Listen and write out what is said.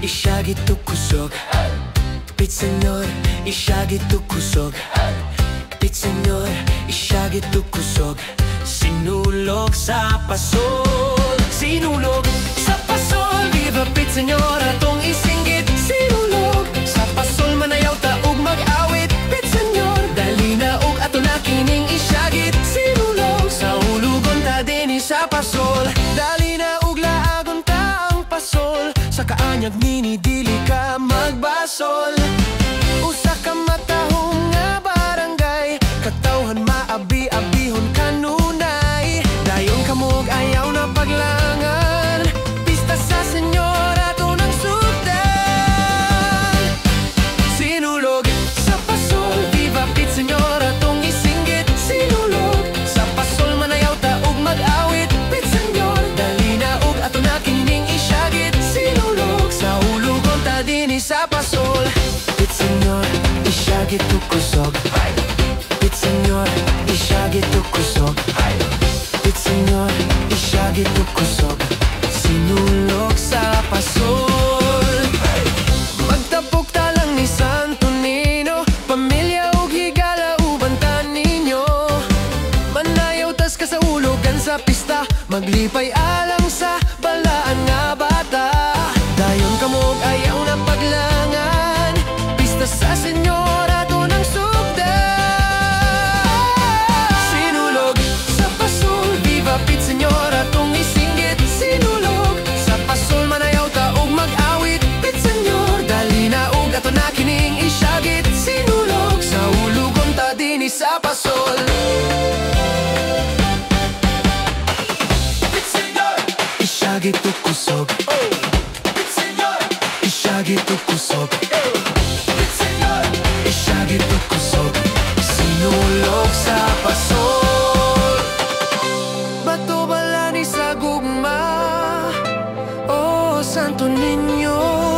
Isyagi kusog. Pit senyor, isyagi kusog. Pit senyor, isyagi kusog. Sinulog sa pasol. Sinulog sa pasol. Viva pit senyor, atong isinggit. Sinulog sa pasol, manayaw taog mag-awit. Pit senyor, dali na og ato na kining isyagit. Sinulog sa ulugon ta din sa pasol. Dali na og laagon ta ang pasol. Sa kaanyag nini dili ka magbasol. Usa ka matahong nga barangay, katawhan maabi-abihon kanunay. Dayon kamog ayaw na paglangan. Pista sa senyor ato ng sugdan. Sinulog sa pasol. Viva pit senyor atong isinggit. Sinulog sa pasol, manayaw taog mag-awit. Pit senyor, dali na og ato na kining isyagit. Sinulog sa ulugon ta din sa pasol. Pit senyor, isyagi kusog. Pit senyor, isyagi kusog. Pit senyor, isyagi kusog. Sinulog sa pasol. Magtapok talang ni Santo Nino, pamilya ug higala uban ta ninyo. Manayaw tas ka sa ulogan sa pista, maglipay alang sa balaan nga bata. Dayon kamog ayaw na paglangan. Pista sa senyor ato ng sugdan. Sinulog sa pasol. Viva pit senyor atong isinggit. Sinulog sa pasol, manayaw taog mag-awit. Pit senyor, dali na og ato na kining isyagit. Sinulog sa ulugon ta din sa pasol. Pit senyor, isyagi kusog. Pit senyor, isyagi kusog. Pit senyor, isyagi kusog. Sinulog sa pasol. Bato bala ni sa gugma, oh Santo Niño.